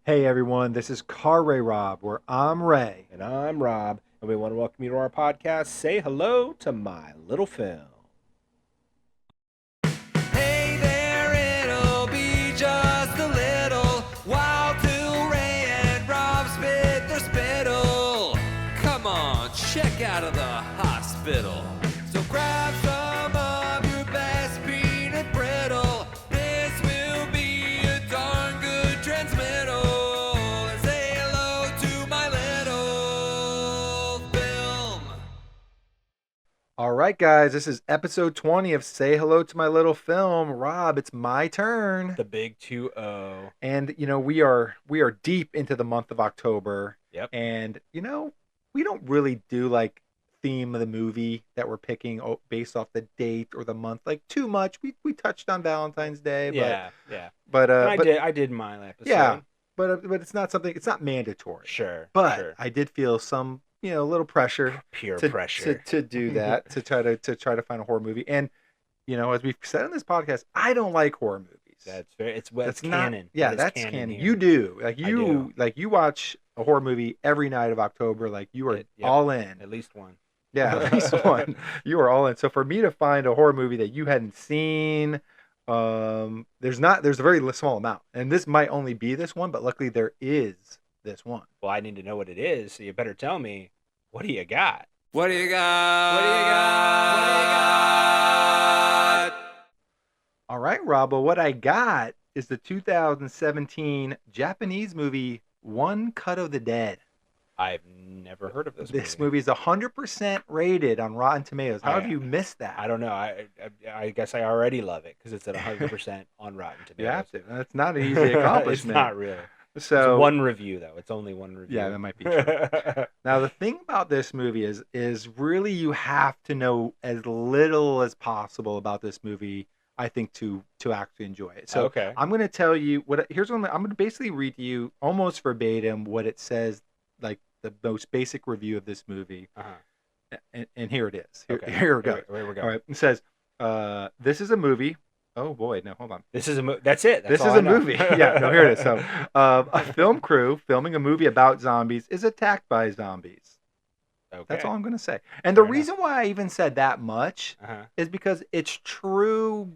Hey everyone, this is Car Ray Rob, where I'm Ray. And I'm Rob, and we want to welcome you to our podcast. Say hello to my little film. Hey there, it'll be just a little while till Ray and Rob spit their spittle. Come on, check out of the hospital. So grab some of your best peanut brittle. This will be a darn good transmittal. And say hello to my little film. All right, guys, this is episode 20 of Say Hello to My Little Film. Rob, it's my turn. The big 2-0. And we are deep into the month of October. Yep. And we don't really do like theme of the movie that we're picking based off the date or the month like too much. We touched on Valentine's Day, Yeah. but I did my episode. yeah, but it's not mandatory. Sure. But sure. I did feel some a little pressure Pure to pressure. to do that to try to find a horror movie. And as we've said on this podcast, I don't like horror movies. That's canon. That's canon. You do. You watch a horror movie every night of October, like you are all in. At least one. Yeah, at least one. You are all in. So for me to find a horror movie that you hadn't seen, there's a very small amount. And this might only be this one, but luckily there is this one. Well, I need to know what it is, so you better tell me. What do you got? What do you got? What do you got? What do you got? All right, Robbo, what I got is the 2017 Japanese movie One Cut of the Dead. I've never heard of this movie. This movie is 100% rated on Rotten Tomatoes. How have you missed that? I don't know. I guess I already love it because it's at 100% on Rotten Tomatoes. You have to. That's not an easy accomplishment. It's not really. So it's one review, though. It's only one review. Yeah, that might be true. Now, the thing about this movie is really you have to know as little as possible about this movie, I think, to actually enjoy it. So okay. I'm going to tell you I'm going to basically read to you almost verbatim what it says, like the most basic review of this movie. Uh-huh. And here it is. Here we go. Here we go. All right. It says, this is a movie. Oh boy, no, hold on. This is a movie. That's it. This is a movie. Yeah, no, here it is. So, a film crew filming a movie about zombies is attacked by zombies. Okay. That's all I'm going to say. And the reason why I even said that much is because it's true,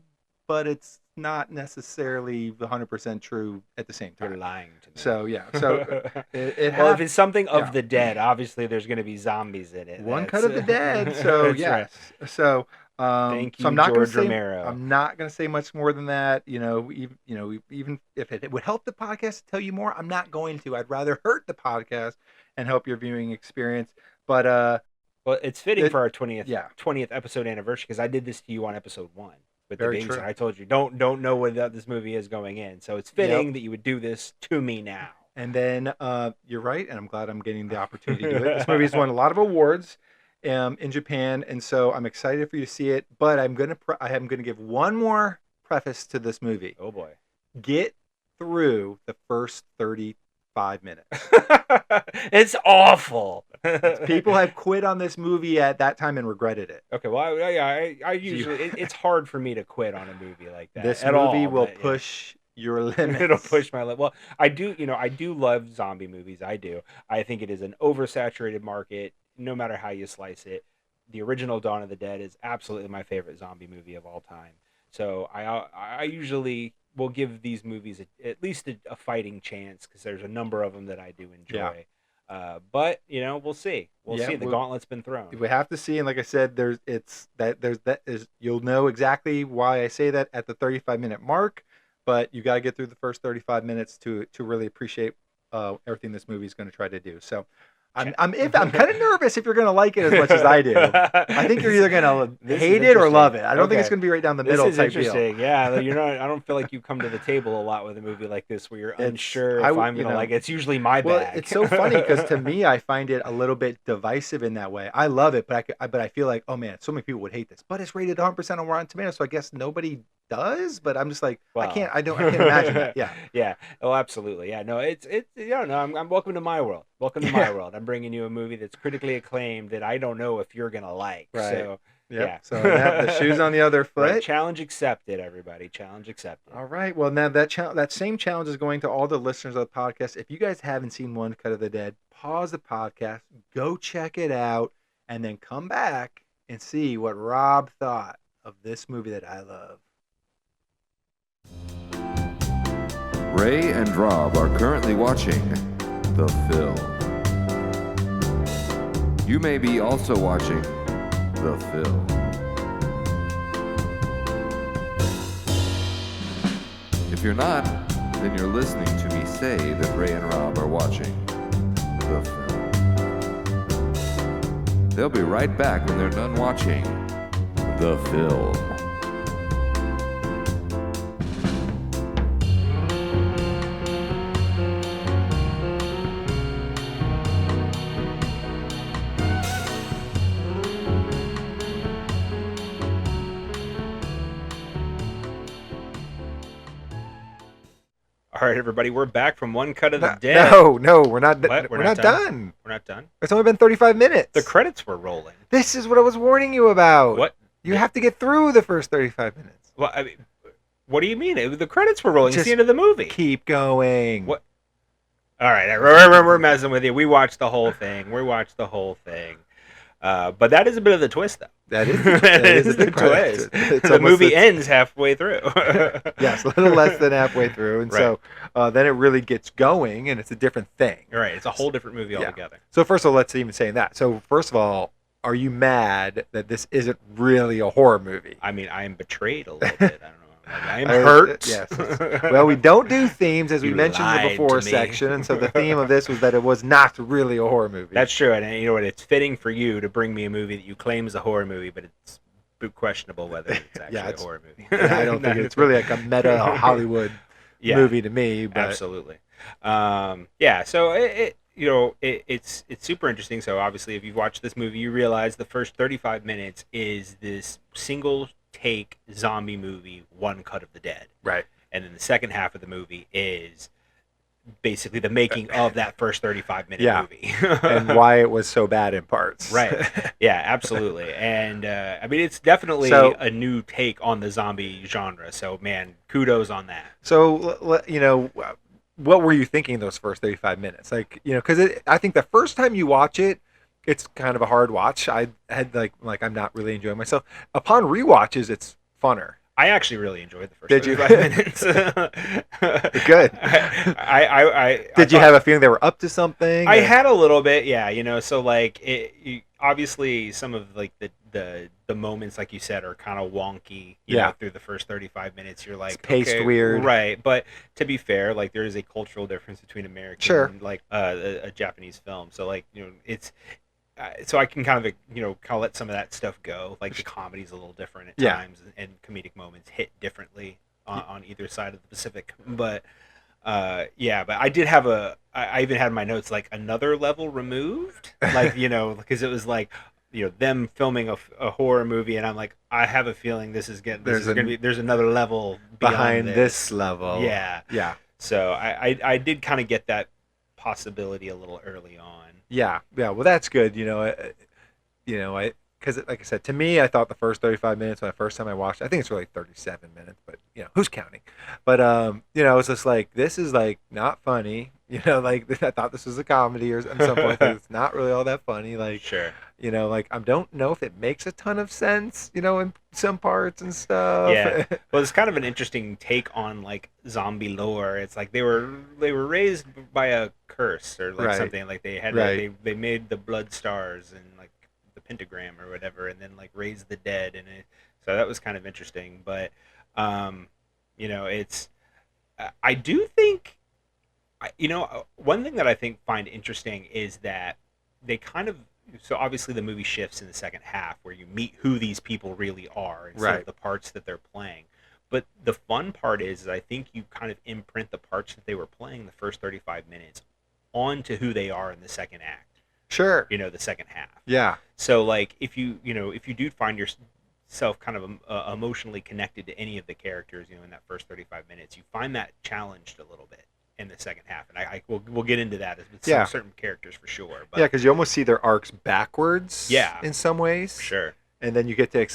but it's not necessarily 100% true at the same time. You're lying to me. So, yeah. So, if it's something of the dead, obviously there's going to be zombies in it. One Cut of the Dead. So, yes. Right. So, thank you, so I'm not George gonna say, Romero. I'm not going to say much more than that. Even if it would help the podcast to tell you more, I'm not going to. I'd rather hurt the podcast and help your viewing experience. But well, it's fitting for our 20th episode anniversary because I did this to you on episode 1 with the babysitter. I told you don't know what this movie is going in, so it's fitting that you would do this to me now. And then you're right, and I'm glad I'm getting the opportunity to do it. This movie's won a lot of awards in Japan, and so I'm excited for you to see it. But I'm gonna give one more preface to this movie. Oh boy! Get through the first 35 minutes. It's awful. People have quit on this movie at that time and regretted it. Okay, well, I usually it's hard for me to quit on a movie like that. This movie will push your limits. It'll push my limit. Well, I do love zombie movies. I do. I think it is an oversaturated market. No matter how you slice it, the original Dawn of the Dead is absolutely my favorite zombie movie of all time. So I usually will give these movies at least a fighting chance because there's a number of them that I do enjoy. Yeah. But we'll see. We'll see. The gauntlet's been thrown. We have to see, and like I said, you'll know exactly why I say that at the 35-minute mark. But you got to get through the first 35 minutes to really appreciate everything this movie is going to try to do. So. I'm kind of nervous if you're going to like it as much as I do. I think you're either going to hate it or love it. I don't think it's going to be right down the middle type deal. This is interesting. Yeah, I don't feel like you come to the table a lot with a movie like this where you're unsure if I'm going to like it. It's usually my bag. Well, it's so funny because to me, I find it a little bit divisive in that way. I love it, but I feel like, oh man, so many people would hate this. But it's rated 100% on Rotten Tomatoes, so I guess nobody does. But I'm just like, I can't imagine that. Yeah. Yeah. Oh, absolutely. Yeah. No, I'm welcome to my world. Welcome to my world. I'm bringing you a movie that's critically acclaimed that I don't know if you're gonna like. Right. So Yep. Yeah. So now the shoe's on the other foot. Right. Challenge accepted, everybody. Challenge accepted. All right. Well, now that same challenge is going to all the listeners of the podcast. If you guys haven't seen One Cut of the Dead, pause the podcast, go check it out, and then come back and see what Rob thought of this movie that I love. Ray and Rob are currently watching The Film. You may be also watching The Film. If you're not, then you're listening to me say that Ray and Rob are watching The Film. They'll be right back when they're done watching The Film. All right, everybody, we're back from One Cut of the Dead. No, we're not. What? We're not done. We're not done. It's only been 35 minutes. The credits were rolling. This is what I was warning you about. What? You have to get through the first 35 minutes. Well, I mean, what do you mean? The credits were rolling. It's Just the end of the movie. Keep going. What? All right, we're messing with you. We watched the whole thing. But that is a bit of the twist, though. That is the twist. It's The movie ends halfway through. Yes, a little less than halfway through, and Right. so then it really gets going, and it's a different thing. Right, it's a whole different movie Yeah. altogether. So first of all, let's even say that. So first of all, are you mad that this isn't really a horror movie? I mean, I am betrayed a little bit. I don't know. I am I- hurt. yes. Well, we don't do themes, as we You mentioned in the lied before to me. section, and so the theme of this was that it was not really a horror movie. That's true, and you know what? It's fitting for you to bring me a movie that you claim is a horror movie, but it's questionable whether it's actually a horror movie. I don't think it's really like a meta Hollywood Yeah, movie to me. But absolutely. Yeah, so it's super interesting. So obviously, if you've watched this movie, you realize the first 35 minutes is this single take zombie movie, One Cut of the Dead, right. and then the second half of the movie is basically the making of that first 35-minute Yeah. movie And why it was so bad in parts. Right. Yeah, absolutely. And I mean, it's definitely So- a new take on the zombie genre. So, man, kudos on that. So, what were you thinking those first 35 minutes? Like, because I think the first time you watch it, it's kind of a hard watch. I had like I'm not really enjoying myself. Upon rewatches, it's funner. I actually really enjoyed the first Did you? 35 minutes. Good. Did You have a feeling they were up to something? I or- had a little bit, yeah. So like, obviously some of like the moments, like you said, are kind of wonky. You Yeah. know, through the first 35 minutes, you're like, It's paced okay, weird. right? But to be fair, like there is a cultural difference between American Sure. and like a Japanese film. So like it's. So I can kind of let some of that stuff go. Like the comedy's a little different at Yeah. times, and comedic moments hit differently on either side of the Pacific. But yeah, but I did have I even had in my notes like another level removed, like because it was like them filming a horror movie, and I'm like, I have a feeling there's another level behind beyond this level. Yeah. Yeah. So I did kind of get that possibility a little early on. Yeah. Well, that's good. Because like I said, to me, I thought the first 35 minutes when the first time I watched, I think it's really 37 minutes, but who's counting? But it's just like this is like not funny. Like I thought this was a comedy or at some point it's not really all that funny. Like Sure. like I don't know if it makes a ton of sense. In some parts and stuff. Yeah. Well, it's kind of an interesting take on like zombie lore. It's like they were raised by a curse or like Right. something, like they had Right. they made the blood stars and like the pentagram or whatever, and then like raised the dead, and so that was kind of interesting. But it's I do think one thing that I find interesting is that they kind of, so obviously the movie shifts in the second half where you meet who these people really are instead Right. of the parts that they're playing. But the fun part is I think you kind of imprint the parts that they were playing the first 35 minutes onto who they are in the second act. Sure. The second half. Yeah. So like if you do find yourself kind of emotionally connected to any of the characters, in that first 35 minutes, you find that challenged a little bit in the second half, and we'll get into that with some certain characters for sure. But Yeah, because you almost see their arcs backwards. Yeah. In some ways. sure. and then you get to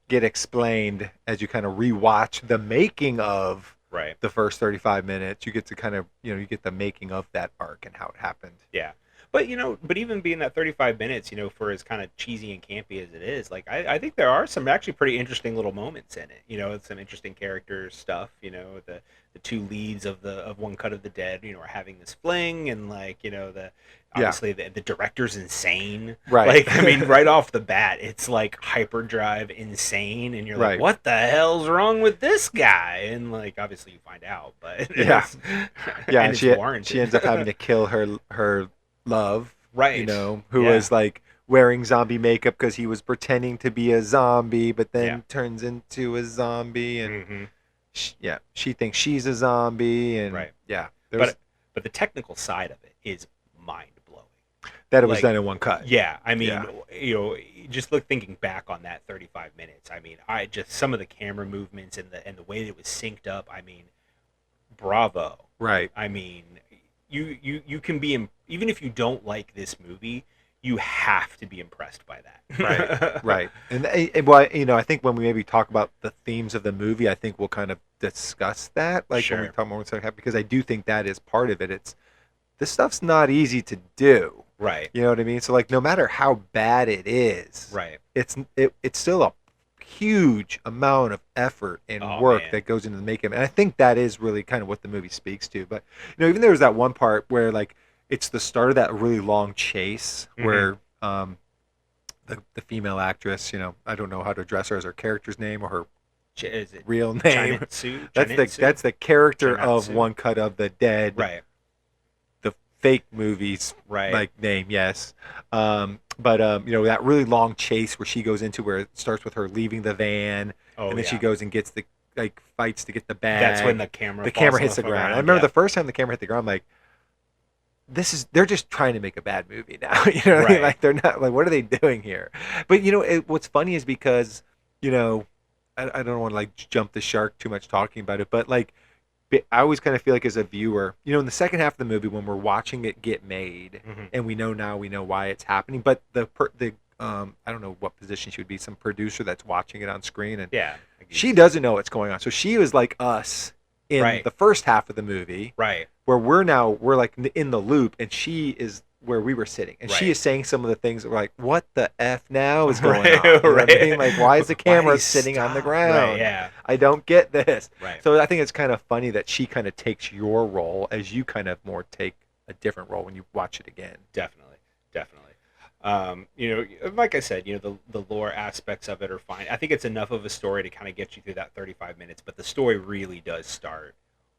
get explained as you kind of rewatch the making of Right. the first 35 minutes. You get to kind of, you get the making of that arc and how it happened. Yeah. But but even being that 35 minutes, for as kind of cheesy and campy as it is, like I think there are some actually pretty interesting little moments in it. Some interesting character stuff. The two leads of One Cut of the Dead, are having this fling, and like the obviously the director's insane. Right. Like I mean, right off the bat, it's like hyperdrive insane, and you're like, Right. what the hell's wrong with this guy? And like obviously you find out, but Yeah. Yeah, and and it's she warranted. ends up having to kill her love, Right. who Yeah. was like wearing zombie makeup because he was pretending to be a zombie, but then Yeah. turns into a zombie, and Mm-hmm. she thinks she's a zombie, and Right. there's But the technical side of it is mind blowing. that it was like, done in one cut. Yeah, I mean, Yeah. just thinking back on that 35 minutes. I mean, I just some of the camera movements and the way that it was synced up. I mean, bravo. Right. I mean, you can be even if you don't like this movie, you have to be impressed by that. Right. And well, I think when we maybe talk about the themes of the movie, I think we'll kind of discuss that, like when we Sure. talk more because I do think that is part of it. This stuff's not easy to do. Right. You know what I mean? So like, no matter how bad it is, Right. it's still a huge amount of effort and Oh, work man. that goes into the making. And I think that is really kind of what the movie speaks to. But even there was that one part where like it's the start of that really long chase where the female actress, I don't know how to address her as her character's name or her Is it real name. Chinitsu? That's the character of Chinatsu? One Cut of the Dead. Right. The fake movies Right. like name, yes. But that really long chase where she goes into, where it starts with her leaving the van, Oh, and then she yeah. goes and gets fights to get the bag. That's when the camera hits the ground. I remember the first time the camera hit the ground, I'm like, they're just trying to make a bad movie now. You know what I mean? Right. Like, they're not, like, what are they doing here? But what's funny is because I don't want to like jump the shark too much talking about it, but like I always kind of feel like as a viewer, in the second half of the movie when we're watching it get made, and we know why it's happening, but the I don't know what position she would be, some producer that's watching it on screen, and Yeah. she doesn't know what's going on. So she was like us in Right. the first half of the movie, Right. where we're like in the loop, and she is where we were sitting, and she Right. is saying some of the things that we're like, what the F now is going Right, on? You know what I right. mean? Like, why is the Why camera do you sitting on the stop? ground? Right, yeah. I don't get this. Right. So I think it's kind of funny that she kind of takes your role as you kind of more take a different role when you watch it again. Definitely. Like I said, the lore aspects of it are fine. I think it's enough of a story to kind of get you through that 35 minutes, but the story really does start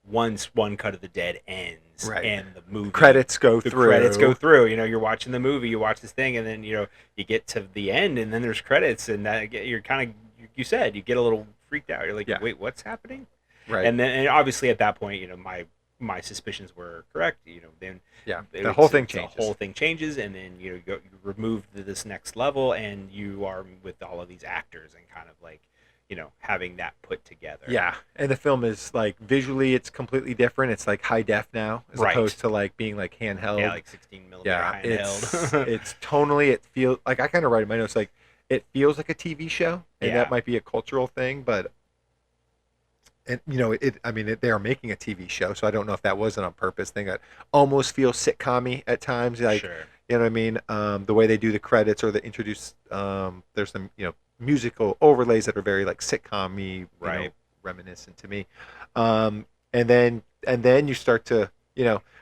once One Cut of the Dead ends, Right. and the movie Credits go the through. credits go through. You're watching the movie, you watch this thing, and then you get to the end, and then there's credits, and that you're kind of, you said, you get a little freaked out. You're like, Yeah. wait, what's happening? Right. And obviously at that point, my suspicions were correct. Then Yeah. the The whole thing The changes. whole thing changes, and then you remove to this next level, and you are with all of these actors and kind of like having that put together. Yeah, and the film is like visually, it's completely different. It's like high def now, as Right. opposed to like being like handheld. Yeah, like 16 millimeter Yeah, handheld. it's tonally, it feels like, I kind of write in my notes like it feels like a TV show, and Yeah. that might be a cultural thing, but they are making a TV show, so I don't know if that wasn't on purpose. Thing that almost feels sitcom-y at times, like Sure. you know what I mean. The way they do the credits or the introduce, there's some musical overlays that are very like sitcom-y, Right. reminiscent to me. And then you start to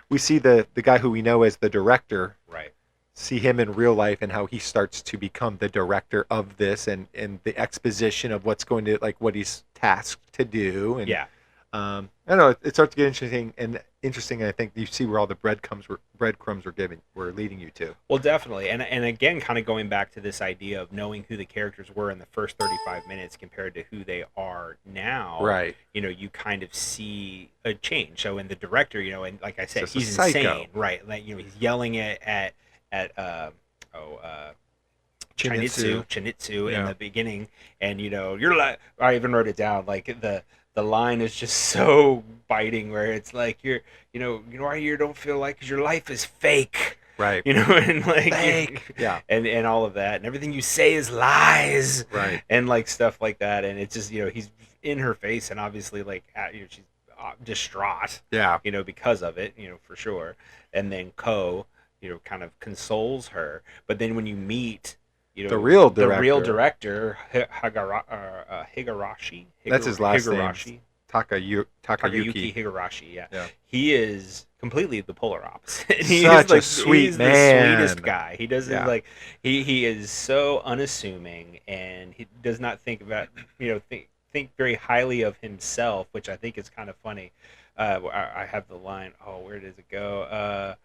we see the guy who we know as the director, Right. see him in real life, and how he starts to become the director of this, and the exposition of what's going to, like, what he's tasked to do. And Yeah. I don't know, it starts to get interesting, and I think you see where all the breadcrumbs were leading you to. Well, definitely, and again, kind of going back to this idea of knowing who the characters were in the first 35 minutes compared to who they are now. Right. You kind of see a change. So in the director, and like I said, Just a he's psycho. insane, right? Like he's yelling at Chinitsu in Yeah. the beginning, and you're like, I even wrote it down, like the line is just so biting, where it's like, you know why you don't feel like, 'cause your life is fake. Right. And like Fake. Yeah. and all of that, and everything you say is lies, Right. and like stuff like that, and it's just he's in her face, and obviously like she's distraught, Yeah. because of it, for sure, and then kind of consoles her, but then when you meet The real the real director. Higurashi. That's his last name. Higurashi. Takayuki. Higurashi, yeah. Yeah. He is completely the polar opposite. Such a sweet he's man. the sweetest guy. He doesn't Yeah. like he is so unassuming, and he does not think about think very highly of himself, which I think is kind of funny. I have the line. Oh, where does it go?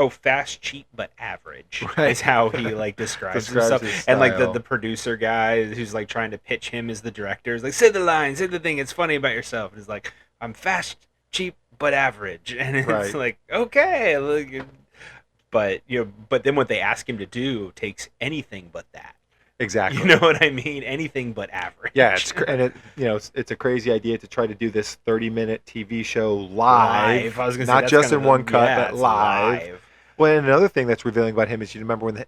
Fast, cheap, but average Right. is how he like describes Describes himself. his And like style. the producer guy who's like trying to pitch him as the director is like, say the line, say the thing. It's funny about yourself. And he's like, I'm fast, cheap, but average. And it's Right. like, okay, but but then what they ask him to do takes anything but that. Exactly. You know what I mean? Anything but average. Yeah, it's a crazy idea to try to do this 30-minute TV show live. I was gonna say, not that's just kind in of one cut, but it's live. Well, and another thing that's revealing about him is you remember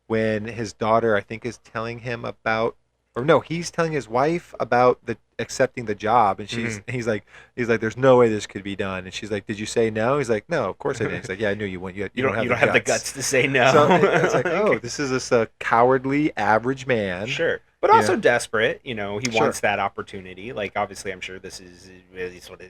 when his daughter, I think, is telling him about, or no, he's telling his wife about the accepting the job, and he's like, there's no way this could be done, and she's like, did you say no? He's like, no, of course I didn't. He's like, yeah, I knew you wouldn't. You don't have the guts to say no. So it's like, oh, this is just a cowardly average man. Sure. But also desperate, he wants that opportunity. Like, obviously, I'm sure this is really sort of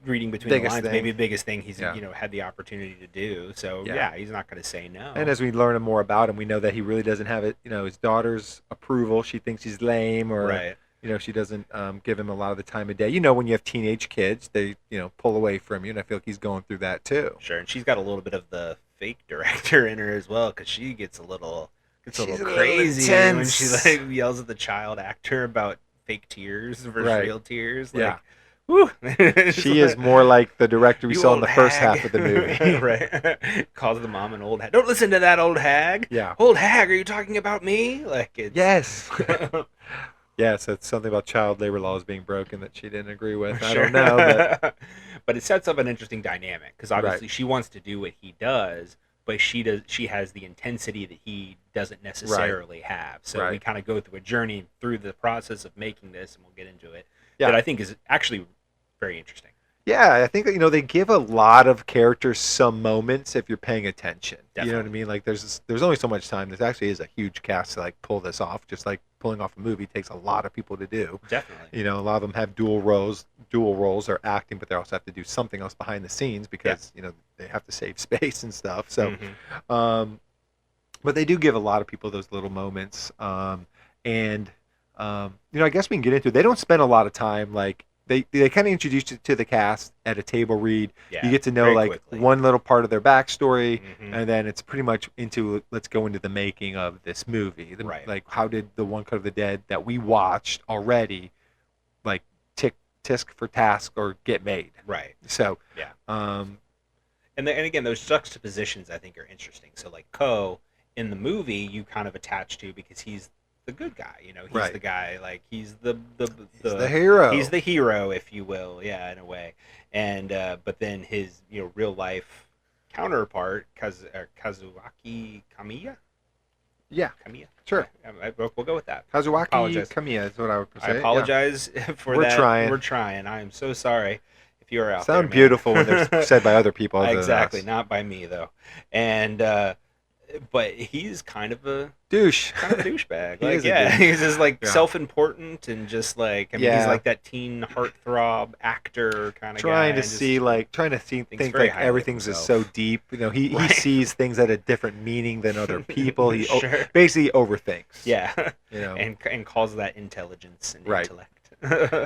reading between Biggest the lines, thing. maybe the biggest thing he's, had the opportunity to do. So, he's not going to say no. And as we learn more about him, we know that he really doesn't have it, his daughter's approval. She thinks he's lame, or, right. She doesn't give him a lot of the time of day. When you have teenage kids, they, pull away from you, and I feel like he's going through that too. Sure, and she's got a little bit of the fake director in her as well, because she gets a little crazy when she like yells at the child actor about fake tears versus real tears. Like, whew. She is more like the director we saw in the first half of the movie. Right. Calls the mom an old hag. Don't listen to that old hag. Yeah. Old hag, are you talking about me? Like, it's... Yes. Yes, it's something about child labor laws being broken that she didn't agree with. I Sure. don't know. But it sets up an interesting dynamic, because obviously she wants to do what he does, but she has the intensity that he doesn't necessarily have. So we kind of go through a journey through the process of making this, and we'll get into it, that I think is actually very interesting. Yeah, I think they give a lot of characters some moments if you're paying attention. Definitely. You know what I mean? Like there's only so much time. This actually is a huge cast to like pull this off. Just like pulling off a movie takes a lot of people to do. Definitely. A lot of them have dual roles. Are acting, but they also have to do something else behind the scenes because they have to save space and stuff. So, but they do give a lot of people those little moments. I guess we can get into it. They don't spend a lot of time like. They kind of introduce you to the cast at a table read. Yeah, you get to know like quickly. one little part of their backstory, and then it's pretty much let's go into the making of this movie. Like how did the One Cut of the Dead that we watched already, like tisk for task or get made? Right. So and again, those juxtapositions I think are interesting. So like in the movie, you kind of attach to because he's the good guy, he's the guy, like he's the hero. He's the hero, if you will, in a way. And but then his real life counterpart, Kazuaki Kamiya. Yeah, Kamiya. Sure. We'll go with that. Kazuaki Kamiya is what I would say. I apologize for We're that. trying. We're trying. I am so sorry if you are out Sound there. beautiful when they're said by other people. Exactly, not by me though. And but he's kind of a douchebag. Like, he's just like self-important and just like he's like that teen heartthrob actor kind of guy. Trying to think like everything's just so deep. He sees things at a different meaning than other people. He basically overthinks. Yeah. And calls that intelligence and intellect.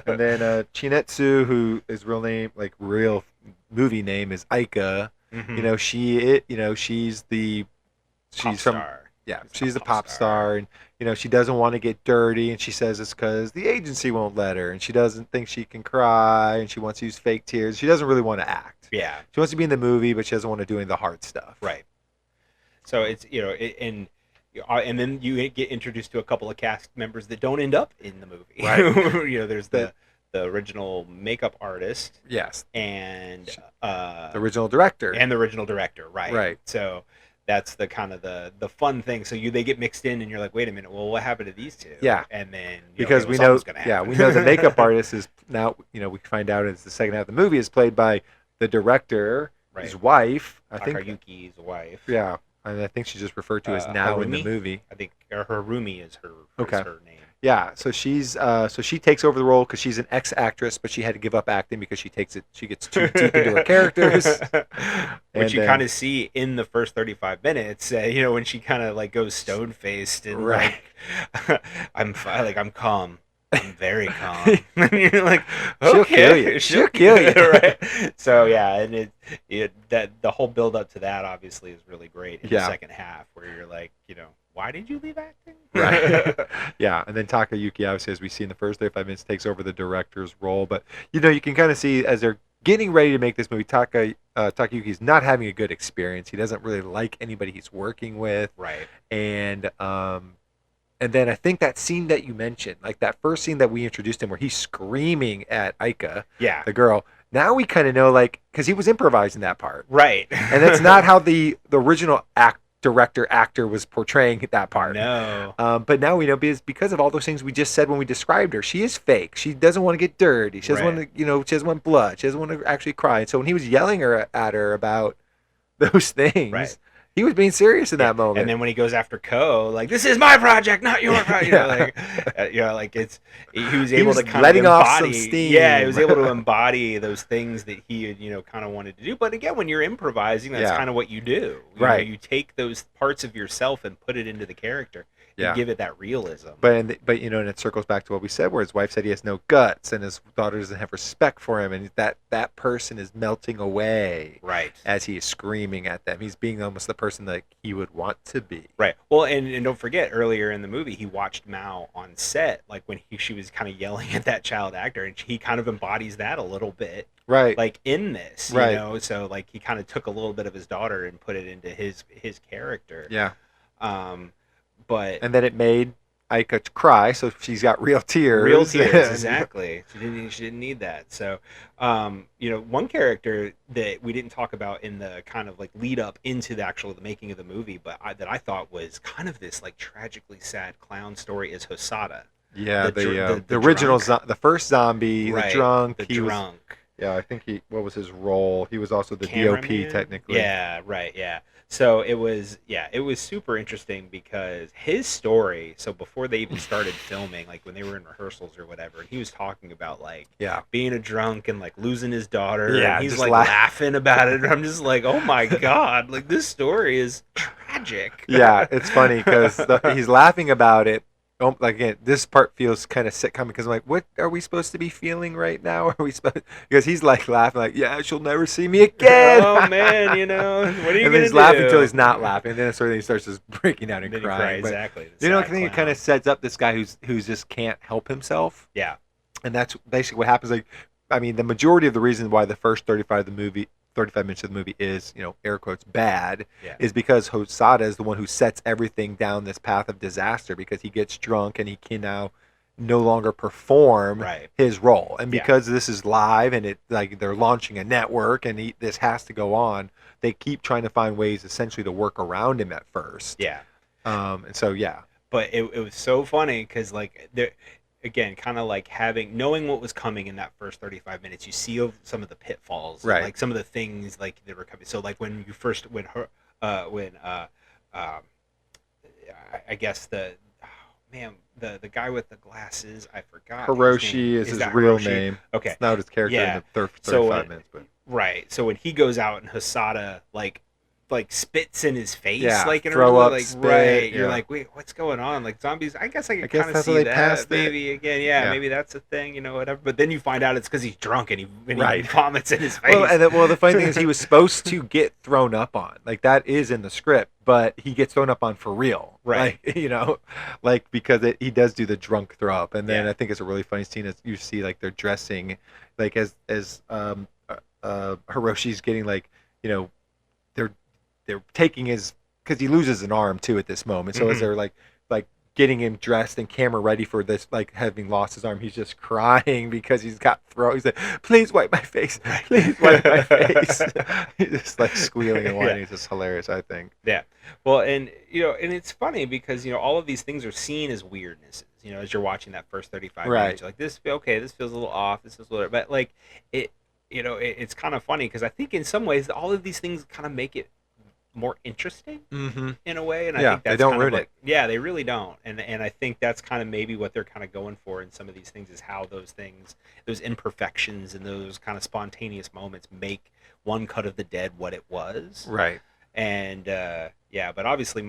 And then Chinetsu, who is real movie name is Aika. She's the she's the pop star, and she doesn't want to get dirty, and she says it's because the agency won't let her, and she doesn't think she can cry, and she wants to use fake tears. She doesn't really want to act. She wants to be in the movie, but she doesn't want to do any of the hard stuff. Right. So it's and then you get introduced to a couple of cast members that don't end up in the movie. Right. There's the the original makeup artist Yes, and the original director. and the original director, right? Right. So that's the kind of the fun thing. So they get mixed in, and you're like, wait a minute, well, what happened to these two? Yeah. And then Because okay, we well, know, something's gonna happen. we know the makeup artist is now, we find out is the second half of the movie is played by the director, his Right. wife, I think. Takayuki's wife. Yeah, and I think she's just referred to as now in the Harumi? movie. I think or Harumi is her Okay. is her name. Yeah, so she takes over the role because she's an ex-actress, but she had to give up acting because she gets too deep into her characters. Which you kind of see in the first 35 minutes, when she kind of like goes stone faced and Right. like, I'm calm. I'm very calm. And you're like, She'll okay, kill you. She'll kill you. right? So yeah, and that the whole build up to that obviously is really great in the Yeah. second half, where you're like, why did you leave acting? Right. Yeah, and then Takayuki, obviously, as we see in the first 35 minutes, takes over the director's role. But you can kind of see as they're getting ready to make this movie, Takayuki's not having a good experience. He doesn't really like anybody he's working with, Right. and then I think that scene that you mentioned, like that first scene that we introduced him, where he's screaming at Aika, Yeah. the girl. Now we kind of know, like, because he was improvising that part, Right. and that's not how the original actor was portraying that part. No. But now we know because of all those things we just said when we described her. She is fake. She doesn't want to get dirty. She doesn't want to, she doesn't want blood. She doesn't want to actually cry. And so when he was yelling at her about those things, Right. he was being serious in that moment. And then when he goes after Ko, like, this is my project, not your project. Like it's he was able to kind letting of off embody. some steam. Yeah, he was able to embody those things that he had, kind of wanted to do. But again, when you're improvising, that's kind of what you do. Right. You take those parts of yourself and put it into the character. Yeah. Give it that realism. But and it circles back to what we said, where his wife said he has no guts and his daughter doesn't have respect for him, and that person is melting away, right, as he is screaming at them. He's being almost the person that he would want to be. Right. Well, and don't forget, earlier in the movie, he watched Mao on set, like when she was kind of yelling at that child actor, and he kind of embodies that a little bit, right? Like in this, right. So like he kind of took a little bit of his daughter and put it into his character. Yeah. But and then it made Aika cry, so she's got real tears. Real tears, exactly. She didn't need that. So, one character that we didn't talk about in the kind of like lead up into the making of the movie, but that I thought was kind of this like tragically sad clown story is Hosada. Yeah, the original, the first zombie, right, the drunk. The drunk. Yeah, I think what was his role? He was also the Cameraman? DOP technically. Yeah, right, yeah. So it was super interesting because his story, so before they even started filming, like when they were in rehearsals or whatever, and he was talking about like being a drunk and like losing his daughter. Yeah, and he's like laughing about it. And I'm just like, oh my God, like this story is tragic. Yeah, it's funny because he's laughing about it. Like again, this part feels kind of sitcom because I'm like, what are we supposed to be feeling right now? Are we supposed? Because he's like laughing, like, yeah, she'll never see me again. Oh man, what are you gonna do? And then he's laughing until he's not laughing, and then he starts just breaking out and crying. Exactly. I think it kind of sets up this guy who's just can't help himself. Yeah. And that's basically what happens. Like, I mean, the majority of the reason why the first 35 minutes of the movie is, air quotes, bad, is because Hosada is the one who sets everything down this path of disaster because he gets drunk and he can now no longer perform his role. And because this is live and they're launching a network and this has to go on, they keep trying to find ways essentially to work around him at first. Yeah. And so, yeah. But it was so funny because like again, kind of like knowing what was coming in that first 35 minutes, you see some of the pitfalls, like some of the things like that were coming. So like I guess the guy with the glasses, I forgot. Hiroshi is his real name. Okay. It's not his character in the 35 minutes. But. Right. So when he goes out and Hosada like spits in his face, like in throw up, like spit, right. You're like, wait, what's going on? Like zombies. I guess I can kind of see that. Maybe again, maybe that's a thing, whatever. But then you find out it's because he's drunk and he vomits in his face. Well, the funny thing is he was supposed to get thrown up on. Like that is in the script, but he gets thrown up on for real, right? Like because he does do the drunk throw up, and then I think it's a really funny scene as you see like they're dressing, like as Hiroshi's getting like they're taking his, because he loses an arm too at this moment. So as they're like getting him dressed and camera ready for this, like having lost his arm, he's just crying because he's got throat. He's like, "Please wipe my face, please wipe my face." He's just like squealing and whining. Yeah. It's just hilarious, I think. Yeah. Well, and and it's funny because all of these things are seen as weirdnesses. As you're watching that first 35 Right. minutes, you're like, this okay, this feels a little off. This feels a little, but like it, it's kind of funny because I think in some ways all of these things kind of make it more interesting Mm-hmm. in a way, and I Yeah, think that's they don't kind of ruin what, it. yeah, they really don't, and I think that's kind of maybe what they're kind of going for in some of these things is how those things, those imperfections and those kind of spontaneous moments make One Cut of the Dead what it was. Right. And yeah, but obviously,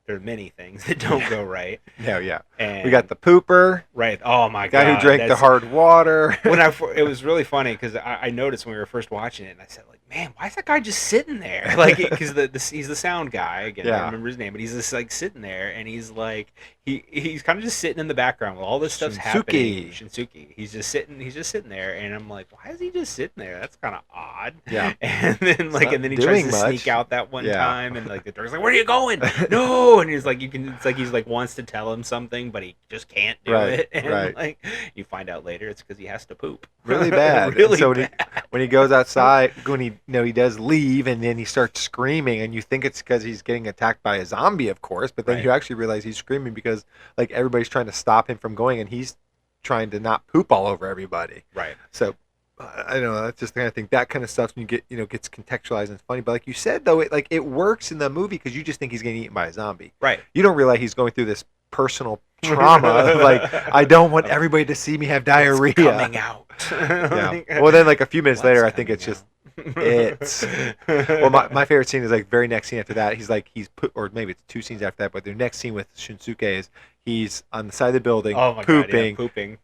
there are many things that don't go right. Yeah. And We got the pooper, right. Oh my guy god, who drank the that's- hard water. it was really funny because I noticed when we were first watching it, and I said, like, man, why is that guy just sitting there? Like, because he's the sound guy again. I Yeah. don't remember his name, but he's just like sitting there, and he's like he's kind of just sitting in the background while all this stuff's happening. Shinsuke. He's just sitting there, and I'm like, why is he just sitting there? That's kind of odd. Yeah. And then not and then he doing tries to much. sneak out that one Yeah. time, and like the director's like, where are you going? No, and he's like, it's like he's like wants to tell him something, but he just can't do Right, it. And right. like you find out later, it's because he has to poop. Really bad. Really so bad. when he goes outside, when he does leave, and then he starts screaming, and you think it's because he's getting attacked by a zombie, of course, but then Right. you actually realize he's screaming because like everybody's trying to stop him from going, and he's trying to not poop all over everybody. Right. So I don't know. That's just the kind of thing. That kind of stuff you get, gets contextualized and it's funny. But like you said, though, it works in the movie because you just think he's getting eaten by a zombie. Right. You don't realize he's going through this personal trauma. Like, I don't want everybody to see me have diarrhea. It's coming out. Yeah. Well, then like a few minutes What's later, I think coming it's just out? it's. Well, my favorite scene is like very next scene after that. He's put, or maybe it's two scenes after that. But the next scene with Shinsuke is he's on the side of the building Oh my pooping. god, yeah, pooping.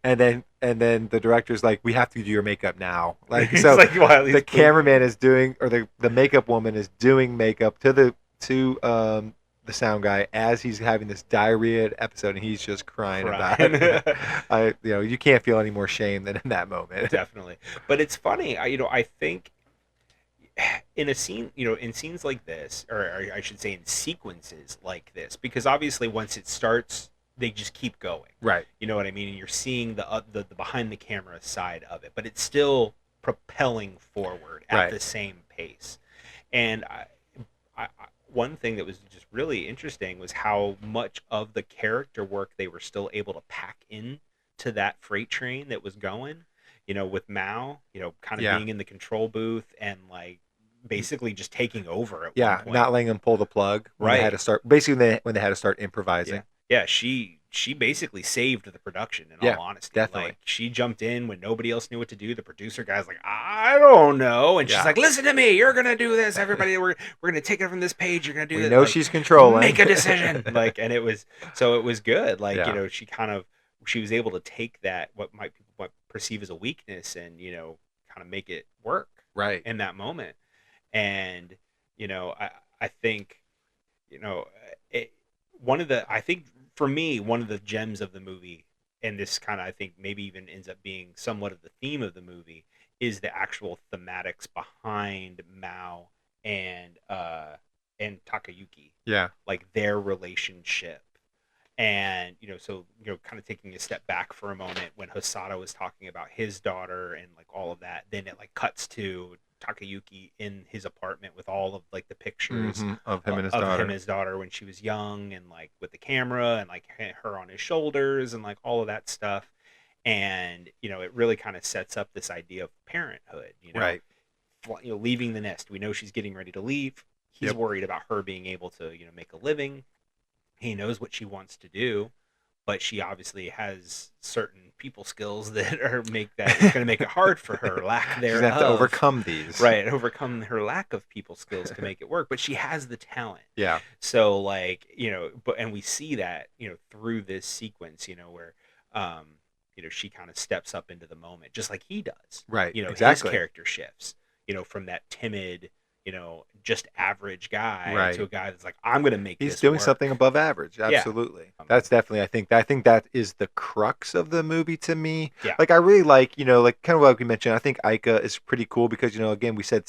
And then the director's like, we have to do your makeup now. Like, It's so like, while he's the pooping. cameraman is doing, or the makeup woman is doing makeup to the sound guy as he's having this diarrhea episode, and he's just crying about it. You can't feel any more shame than in that moment. Definitely. But it's funny. I think in a scene, in scenes like this, or I should say in sequences like this, because obviously once it starts, they just keep going. Right. You know what I mean? And you're seeing the behind the camera side of it, but it's still propelling forward at Right. the same pace. And one thing that was just really interesting was how much of the character work they were still able to pack in to that freight train that was going. With Mao, kind of Yeah. being in the control booth and like basically just taking over at Yeah, one point. not letting him pull the plug when they Right. had to start. Basically, when they had to start improvising. Yeah, she basically saved the production, in Yeah, all honesty. definitely. Like, she jumped in when nobody else knew what to do. The producer guy's like, I don't know. And Yeah. she's like, listen to me. You're going to do this. Everybody, we're going to take it from this page. You're going to do We this. know Like, she's controlling. make a decision. And it was good. Like, Yeah. she was able to take that, what people might perceive as a weakness, and, kind of make it work Right. in that moment. And, I think, I think for me, one of the gems of the movie, and this kind of, I think maybe even ends up being somewhat of the theme of the movie, is the actual thematics behind Mao and Takayuki, Yeah. like their relationship. And, kind of taking a step back for a moment when Hosoda was talking about his daughter and like all of that, then it like cuts to Takayuki in his apartment with all of like the pictures Of him and his of daughter. him and his daughter when she was young, and like with the camera and like her on his shoulders and like all of that stuff. And, it really kind of sets up this idea of parenthood, Right. Leaving the nest. We know she's getting ready to leave. He's Yep. worried about her being able to, make a living. He knows what she wants to do, but she obviously has certain people skills that are going to make it hard for her. Lack She's thereof. gonna have to overcome these. Right, overcome her lack of people skills to make it work. But she has the talent. Yeah. So like, and we see that, through this sequence, where, she kind of steps up into the moment, just like he does. Right. His Exactly. character shifts, from that timid, just average guy Right. to a guy that's like, I'm going to make He's this doing work. something above average. Absolutely. That's definitely. I think that is the crux of the movie to me. Yeah. Like I really like like kind of like we mentioned. I think Aika is pretty cool because again we said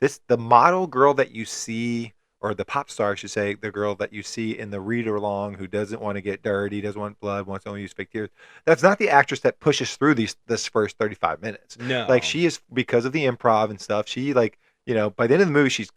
the model girl that you see or the pop star, I should say, the girl that you see in the read along who doesn't want to get dirty, doesn't want blood, wants to only use fake tears. That's not the actress that pushes through this first 35 minutes. Like No. she is, because of the improv and stuff. She like, by the end of the movie, she's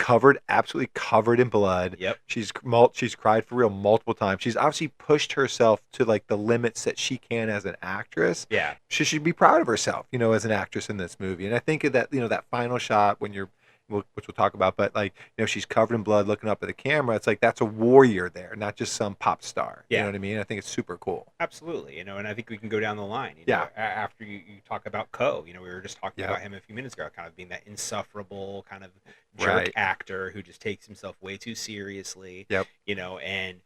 absolutely covered in blood. Yep. She's cried for real multiple times. She's obviously pushed herself to like the limits that she can as an actress. Yeah. She should be proud of herself, as an actress in this movie. And I think that that final shot when which we'll talk about, but like she's covered in blood, looking up at the camera. It's like that's a warrior there, not just some pop star. Yeah. You know what I mean? I think it's super cool. Absolutely, and I think we can go down the line. Yeah. After you talk about Ko, we were just talking Yep. about him a few minutes ago, kind of being that insufferable kind of jerk Right. actor who just takes himself way too seriously. Yep. And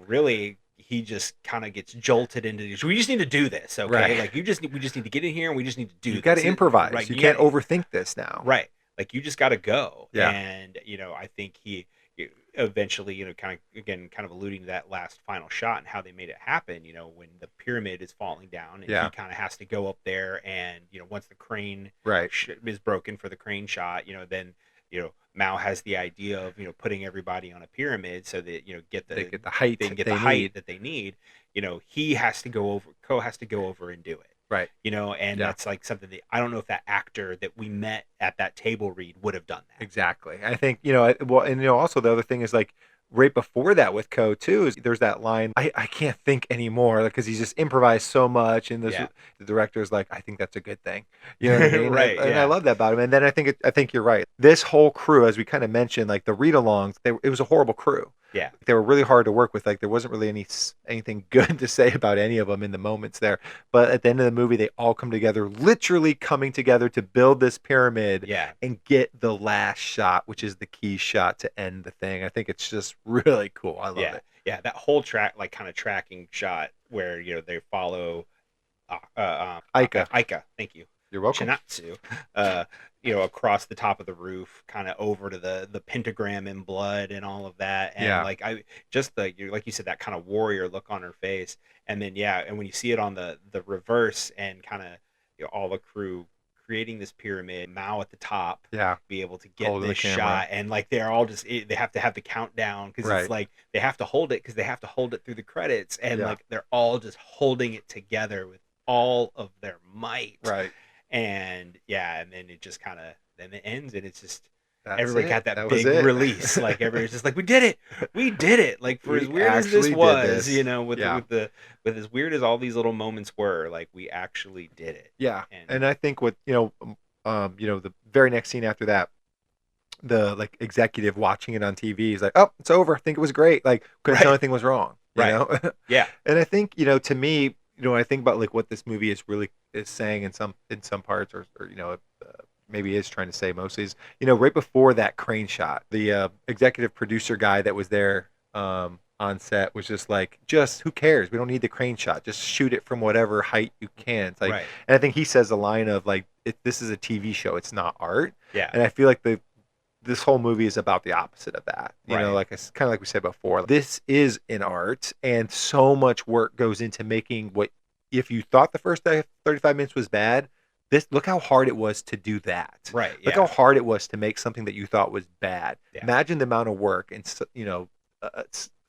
really he just kind of gets jolted into this. We just need to do this, okay? Right. Like we just need to get in here and we just need to do. You got to this. improvise. Right. You can't overthink this now. Right. Like you just got to go. Yeah. And I think he eventually, kind of alluding to that last final shot and how they made it happen. When the pyramid is falling down and Yeah. he kind of has to go up there, and once the crane Right. is broken for the crane shot, then Mao has the idea of putting everybody on a pyramid so that They get the height they can get they the height need. that they need. He has to go over. Ko has to go over and do it. Right. And Yeah. that's like something that I don't know if that actor that we met at that table read would have done that. Exactly. I think, also the other thing is like right before that with Ko too, is there's that line, I can't think anymore, because he's just improvised so much, and Yeah. the director is like, I think that's a good thing. You know what I mean? Right, And yeah. I love that about him. And then I think you're right. This whole crew, as we kind of mentioned, like the read-alongs, it was a horrible crew. Yeah. They were really hard to work with. Like there wasn't really anything good to say about any of them in the moments there. But at the end of the movie, they all come together, literally coming together to build this pyramid Yeah. and get the last shot, which is the key shot to end the thing. I think it's just really cool. I love Yeah. it. Yeah. That whole kind of tracking shot where, they follow Aika. Aika. Thank you. You're welcome. Shinatsu, across the top of the roof, kind of over to the pentagram in blood and all of that. And Yeah. like like you said, that kind of warrior look on her face. And then, and when you see it on the reverse and kind of, all the crew creating this pyramid, Mao at the top, Yeah. be able to get Holding the this camera. shot. And like, they're all just, they have to have the countdown because Right. it's like, they have to hold it because they have to hold it through the credits. And Yeah. like, they're all just holding it together with all of their might. Right. And and then it just kind of it ends, and it's just That's everybody it. got that was big it. release. Like everybody's just like, we did it. Like for We as weird as this actually did was, this. Yeah. with as weird as all these little moments were, like we actually did it. Yeah. And- And I think what, the very next scene after that, the like executive watching it on TV is like, oh, it's over. I think it was great. Like couldn't tell Right. anything was wrong. Right. You know? Yeah. And I think, to me, I think about like what this movie is saying in some parts, or maybe is trying to say mostly is, right before that crane shot, the executive producer guy that was there on set was just like, who cares? We don't need the crane shot. Just shoot it from whatever height you can. It's like, Right. and I think he says the line of like, this is a TV show. It's not art. Yeah. And I feel like this whole movie is about the opposite of that. You know, Right. like kind of like we said before, this is an art, and so much work goes into making what, if you thought the first 35 minutes was bad, look how hard it was to do that. Right. Look Yeah. how hard it was to make something that you thought was bad. Yeah. Imagine the amount of work and,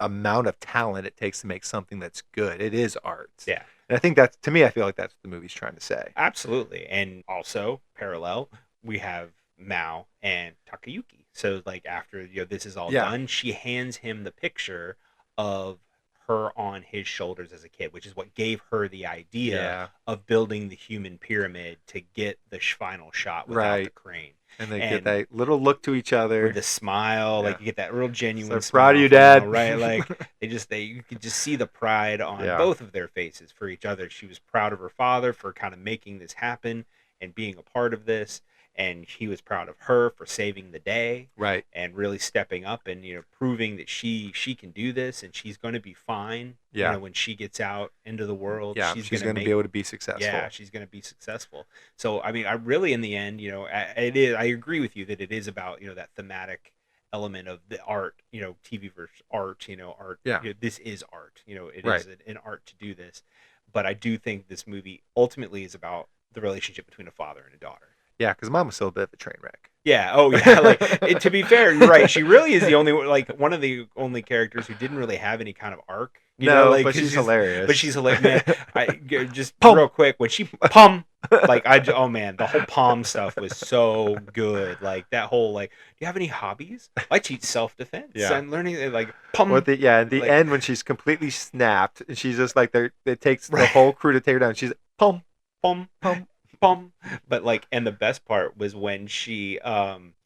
amount of talent it takes to make something that's good. It is art. Yeah. And I think that's, to me, I feel like that's what the movie's trying to say. Absolutely. And also parallel, we have Mao and Takayuki. So like after this is all Yeah. done, she hands him the picture of her on his shoulders as a kid, which is what gave her the idea Yeah. of building the human pyramid to get the final shot without the Right. crane. And they get And- that little look to each other. With the smile, like Yeah. you get that real genuine. So proud of smile you, from Dad. Mao, right? Like you could just see the pride on Yeah. both of their faces for each other. She was proud of her father for kind of making this happen and being a part of this, and he was proud of her for saving the day Right. and really stepping up and proving that she can do this and she's going to be fine. Yeah. When she gets out into the world, Yeah. She's going to be able to be successful. yeah, she's going to be successful. So, I mean, I really, in the end, it is. I agree with you that it is about that thematic element of the art. TV versus art. Art. Yeah. This is art. It Right. is an art to do this. But I do think this movie ultimately is about the relationship between a father and a daughter. Yeah, because Mom was still a bit of a train wreck. Yeah. Oh, yeah. Like to be fair, you're right. She really is the only one of the only characters who didn't really have any kind of arc. You know, No, like but she's but hilarious. she's hilarious. Man, just Pum. real quick when she pum. Oh man, the whole palm stuff was so good. Like that whole do you have any hobbies? I teach self defense. Yeah. I'm learning like pum. At the like, end when she's completely snapped and she's just like it takes the Right. whole crew to take her down. She's like, pum. Pum. Pum. Pum. But and the best part was when she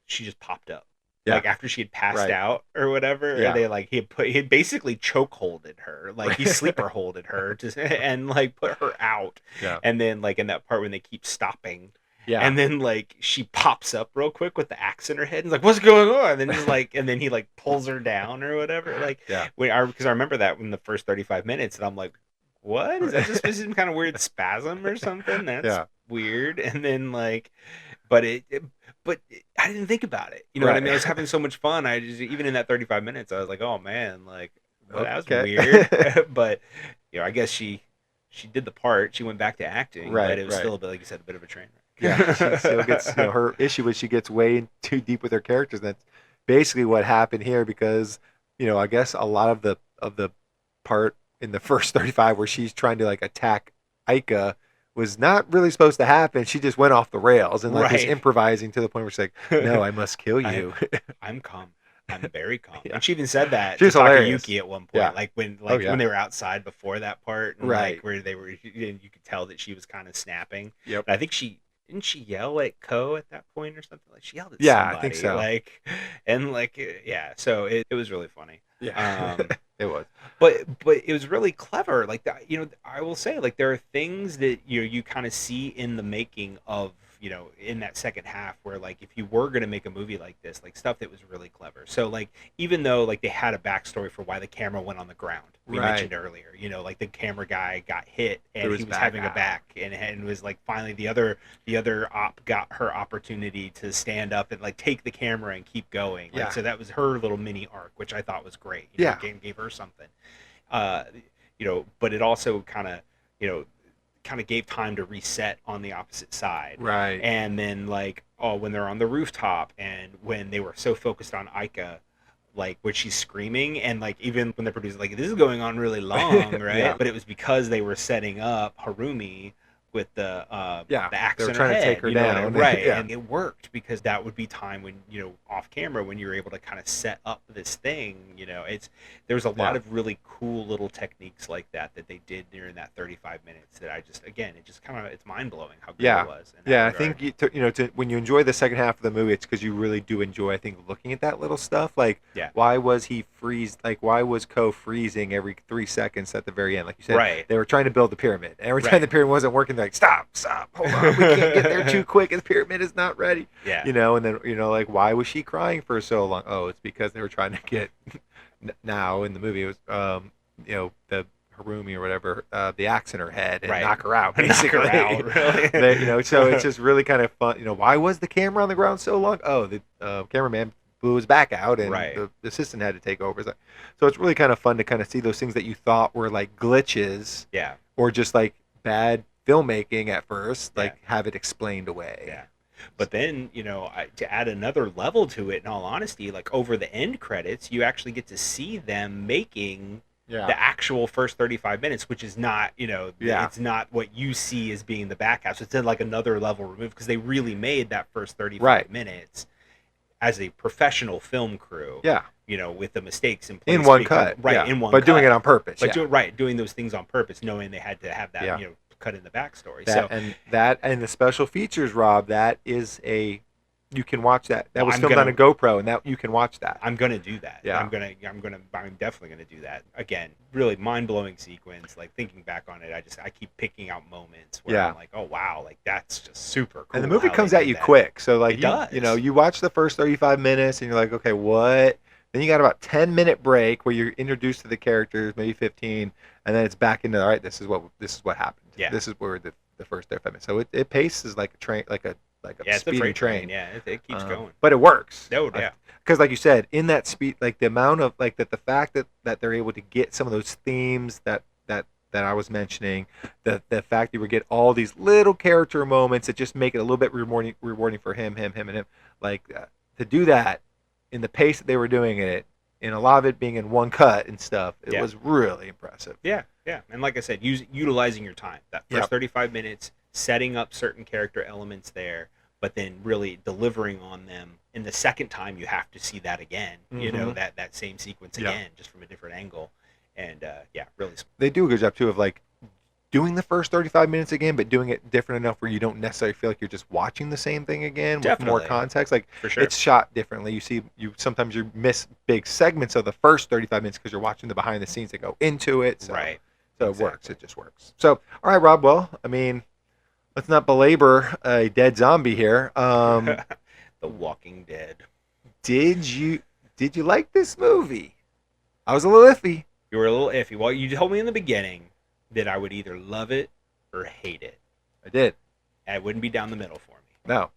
just popped up. Yeah. Like after she had passed Right. out or whatever, Yeah. and they he had basically choke holded her, like he sleeper holded her and put her out. Yeah. And then in that part when they keep stopping, Yeah. and then she pops up real quick with the axe in her head and what's going on? And then and then he pulls her down or whatever. Yeah. Because I remember that in the first 35 minutes, and I'm like, what is that? Just some kind of weird spasm or something? That's weird. And then but I didn't think about it. You know what I mean? I was having so much fun. I just even in that 35 minutes, I was like, oh man, well, that was weird. But I guess she did the part. She went back to acting, Right, but it was right. still a bit, like you said, a bit of a train wreck. Yeah, she still gets her issue is she gets way too deep with her characters. And that's basically what happened here because I guess a lot of the part in the first 35 where she's trying to attack Aika was not really supposed to happen. She just went off the rails and was Right. improvising to the point where she's like, "No, I must kill you." I'm calm. I'm very calm. And she even said that She to was hilarious. Takayuki at one point, Yeah. when Oh, yeah. when they were outside before that part, and Right. where they were, and you could tell that she was kind of snapping. Yep. And I think didn't she yell at Ko at that point or something? She yelled at Yeah, somebody. I think so. Yeah. So it was really funny. Yeah, it was. But it was really clever. I will say, there are things that you kind of see in the making of in that second half where if you were going to make a movie like this, stuff that was really clever. So even though they had a backstory for why the camera went on the ground, we Right. mentioned earlier, the camera guy got hit and Threw he his was back having a out. back and was finally the other op got her opportunity to stand up and take the camera and keep going. Yeah. So that was her little mini arc, which I thought was great. Yeah. Gave her something. But it also kind of gave time to reset on the opposite side. Right. And then when they're on the rooftop and when they were so focused on Aika, when she's screaming and even when the producer this is going on really long, right? Yeah. But it was because they were setting up Harumi with the they axe were in trying her to head, take her you know what I down. mean? Right? Yeah. And it worked because that would be time when off camera when you're able to kind of set up this thing. There's a lot of really cool little techniques like that they did during that 35 minutes that I just it's mind blowing how good it was. in that Yeah, I regard. think when you enjoy the second half of the movie, it's because you really do enjoy, I think, looking at that little stuff. Yeah. Why was he why was Ko freezing every 3 seconds at the very end? Like you said, Right. they were trying to build the pyramid. Every time Right. the pyramid wasn't working, they're like, stop, hold on, we can't get there too quick. The pyramid is not ready. Yeah. And then why was she crying for so long? Oh, it's because they were trying to get now in the movie it was the Harumi or whatever, the axe in her head and Right. knock her out, Knock basically. her out, really. So it's just really kind of fun. Why was the camera on the ground so long? Oh, the cameraman blew his back out, and Right. the assistant had to take over. So it's really kind of fun to kind of see those things that you thought were glitches, Yeah. or just bad filmmaking at first, Yeah. have it explained away. Yeah. But then, to add another level to it, in all honesty, over the end credits, you actually get to see them making the actual first 35 minutes, which is not, it's not what you see as being the back half. So it's another level removed because they really made that first 35 Right. minutes as a professional film crew. Yeah. With the mistakes in place. In one cut. Right, yeah. in one but cut. doing it on purpose. But yeah. doing those things on purpose, knowing they had to have that, Yeah. cut in the backstory. And the special features, Rob, that is you can watch that. That was I'm filmed on a GoPro, and that you can watch that. I'm gonna do that. Yeah. I'm definitely gonna do that. Again, really mind blowing sequence. Thinking back on it, I keep picking out moments where I'm like, oh wow, that's just super cool. And the movie how comes they at did you that. quick. So It does. you watch the first 35 minutes and you're like, okay, what? Then you got about 10-minute break where you're introduced to the characters, maybe 15, and then it's back into, all right, this is what happened. Yeah. This is where the first 35 minutes. So it paces like a train, like a Yeah, it's a speeding freight train. train. Yeah, it keeps going. But it works. No, yeah. Because like you said, in that speed, the amount of the fact that they're able to get some of those themes that I was mentioning, the fact that we get all these little character moments that just make it a little bit rewarding for him, and him. like to do that in the pace that they were doing it, and a lot of it being in one cut and stuff, it Yeah. was really impressive. Yeah, yeah. And like I said, utilizing your time. That first Yep. 35 minutes, setting up certain character elements there, but then really delivering on them. In the second time, you have to see that again. You know, Mhm. that same sequence Yeah. again, just from a different angle. And yeah, really. They do a good job too of like doing the first 35 minutes again, but doing it different enough where you don't necessarily feel like you're just watching the same thing again with more Definitely. context. Like For sure. it's shot differently. You sometimes you miss big segments of the first 35 minutes because you're watching the behind the scenes that go into it. So, Right. So it works. It just works. So all right, Rob. Well, I mean, let's not belabor a dead zombie here. The Walking Dead. Did you like this movie? I was a little iffy. You were a little iffy. Well, you told me in the beginning that I would either love it or hate it. I did. And it wouldn't be down the middle for me. No.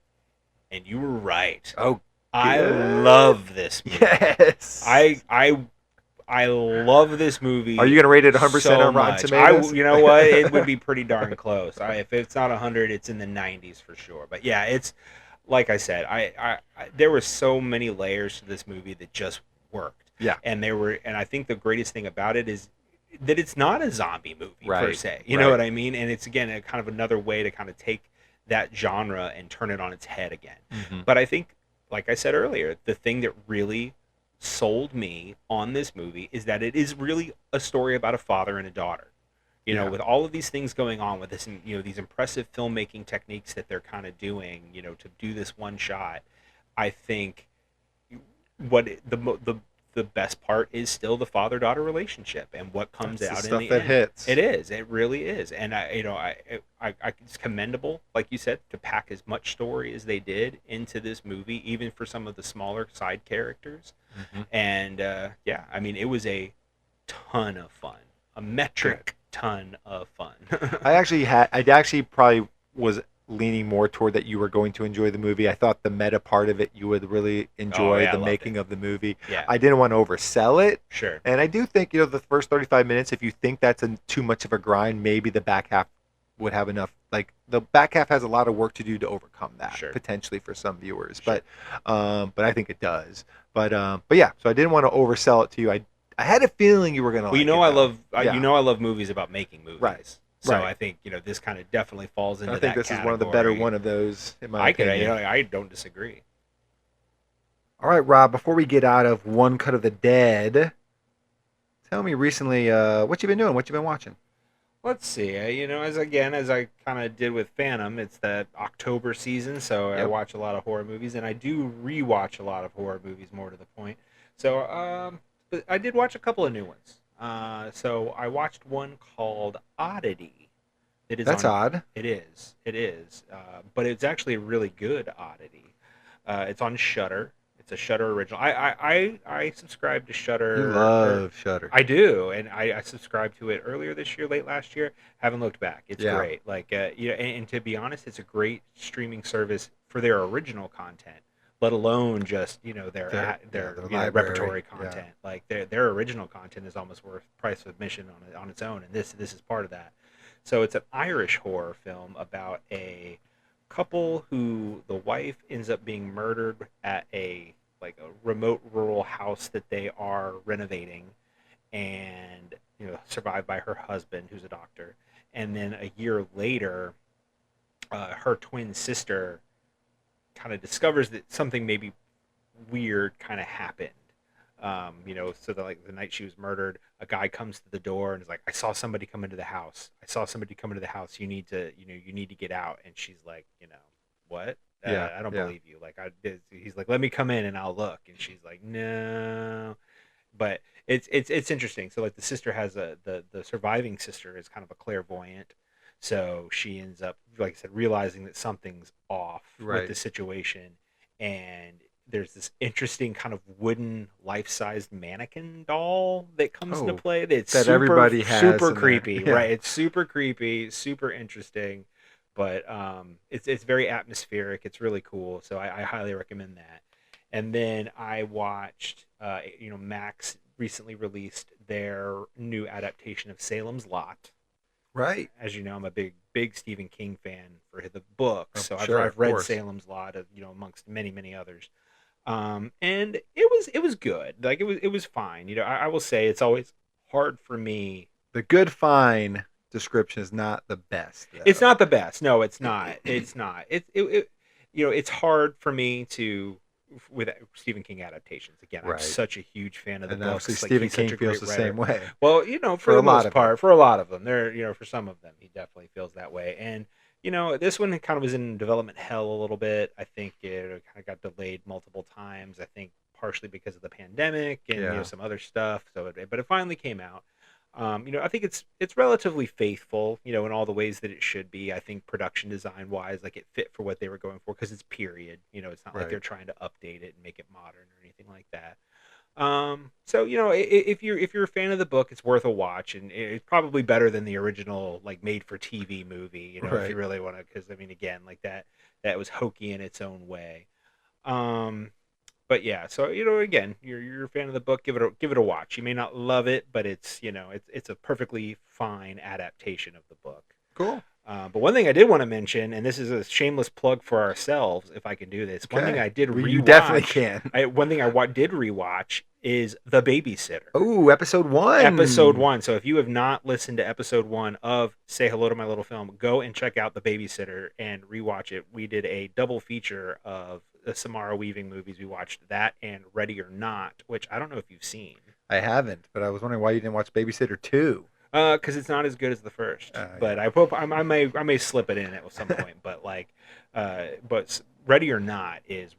And you were right. Oh, I good. love this movie. Yes. I love this movie. Are you gonna rate it 100% so on Rotten much. Tomatoes? You know what? It would be pretty darn close. If it's not 100, it's in the 90s for sure. But yeah, it's like I said. There were so many layers to this movie that just worked. Yeah. And I think the greatest thing about it is that it's not a zombie movie per Right. se. You know what I mean? And it's again a kind of another way to kind of take that genre and turn it on its head again. Mhm. But I think, like I said earlier, the thing that really sold me on this movie is that it is really a story about a father and a daughter. You know, Yeah. with all of these things going on with this, and these impressive filmmaking techniques that they're kind of doing, to do this one shot, I think the best part is still the father-daughter relationship and what comes That's the out in stuff the that end. hits. It is. It really is. And it's commendable, like you said, to pack as much story as they did into this movie, even for some of the smaller side characters. Mhm. And yeah, I mean, it was a ton of fun, a metric ton of fun. I actually probably was leaning more toward that you were going to enjoy the movie. I thought the meta part of it you would really enjoy, yeah, I the loved making it. of the movie. Yeah. I didn't want to oversell it. Sure. And I do think, the first 35 minutes, if you think that's too much of a grind, maybe the back half would have enough. Like the back half has a lot of work to do to overcome that, Sure. potentially for some viewers. Sure. But I think it does. But yeah, so I didn't want to oversell it to you. I had a feeling you were gonna. Well, like it, though. Yeah. I love movies about making movies. Right. So Right. I think this kind of definitely falls into I that think this is one of the better one of those, in my opinion. I don't disagree. All right, Rob. Before we get out of One Cut of the Dead, tell me recently what you've been doing, what you've been watching. Let's see. As I kind of did with Phantom, it's that October season, so I Yep. watch a lot of horror movies, and I do rewatch a lot of horror movies, more to the point. So, but I did watch a couple of new ones. So I watched one called Oddity. That's odd. It is. It is. But it's actually a really good Oddity. It's on Shudder. It's a Shudder original. I subscribe to Shudder. You love Shudder. I do, and I subscribed to it earlier this year, late last year. Haven't looked back. It's Yeah. great. Like and to be honest, it's a great streaming service for their original content, let alone just their library, repertory yeah. content. Like their original content is almost worth price of admission on its own, and this is part of that. So it's an Irish horror film about a couple who the wife ends up being murdered at a remote rural house that they are renovating, and survived by her husband, who's a doctor. And then a year later, her twin sister kind of discovers that something maybe weird kind of happened. So that the night she was murdered, a guy comes to the door and is like, "I saw somebody come into the house. I saw somebody come into the house. You need to get out." And she's like, "What? Yeah, I don't yeah. believe you." He's like, "Let me come in and I'll look." And she's like, "No." But it's interesting. So the sister has the surviving sister is kind of a clairvoyant. So she ends up, like I said, realizing that something's off Right. with the situation, and there's this interesting kind of wooden life-sized mannequin doll that comes into play. That's that super, everybody has super in there. creepy, Yeah. right? It's super creepy, super interesting, but it's very atmospheric. It's really cool, so I highly recommend that. And then I watched, Max recently released their new adaptation of Salem's Lot. Right. As you know, I'm a big big Stephen King fan for the books, Oh, so sure, I've of read course. Salem's Lot, amongst many others. And it was good. Like it was fine. I will say it's always hard for me. The good fine description is not the best, It's though. not the best. No, it's not. It's not. It's hard for me to with Stephen King adaptations. Again, I'm Right. such a huge fan of the And obviously, books. Like Stephen he's such King a feels great the writer. same way Well, for for the a lot most of it. part, for a lot of them, for some of them, he definitely feels that way. And this one kind of was in development hell a little bit. I think it kind of got delayed multiple times. I think partially because of the pandemic and Yeah. some other stuff. But it finally came out. I think it's relatively faithful, in all the ways that it should be. I think production design wise, like it fit for what they were going for because it's period. It's not like Right. they're trying to update it and make it modern or anything like that. So if you're a fan of the book, it's worth a watch, and it's probably better than the original like made for TV movie. If Right. you really want to, because I mean, again, like that was hokey in its own way. But yeah, so again, you're a fan of the book, give it a watch. You may not love it, but it's a perfectly fine adaptation of the book. Cool. But one thing I did want to mention, and this is a shameless plug for ourselves, if I can do this. One thing Okay. I did Well, rewatch. you definitely can. One thing did rewatch is The Babysitter. Oh, episode 1. Episode 1. So if you have not listened to episode 1 of Say Hello to My Little Film, go and check out The Babysitter and rewatch it. We did a double feature of the Samara Weaving movies. We watched that and Ready or Not, which I don't know if you've seen. I haven't, but I was wondering why you didn't watch Babysitter 2. Because it's not as good as the first. But Yeah. I hope I may slip it in at some point. But but Ready or Not is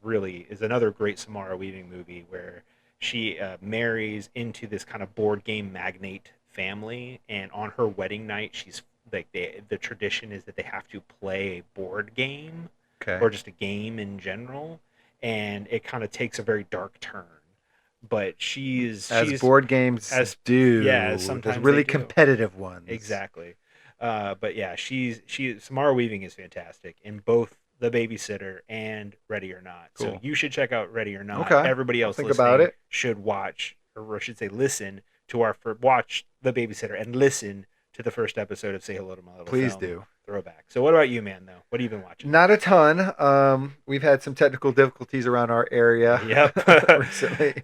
another great Samara Weaving movie where she marries into this kind of board game magnate family, and on her wedding night, she's like the tradition is that they have to play a board game Okay. or just a game in general, and it kind of takes a very dark turn. But she's board games do. Yeah, sometimes There's really they do. competitive ones. Exactly. But yeah, Samara Weaving is fantastic in both The Babysitter and Ready or Not. So Cool. you should check out Ready or Not. Okay. Everybody I'll else think listening about it. should watch, or I should say listen to watch The Babysitter and listen to the first episode of Say Hello to My Little Please Film. do. Throwback. So what about you, man, though? What have you been watching? Not a ton. We've had some technical difficulties around our area. Yep. Recently.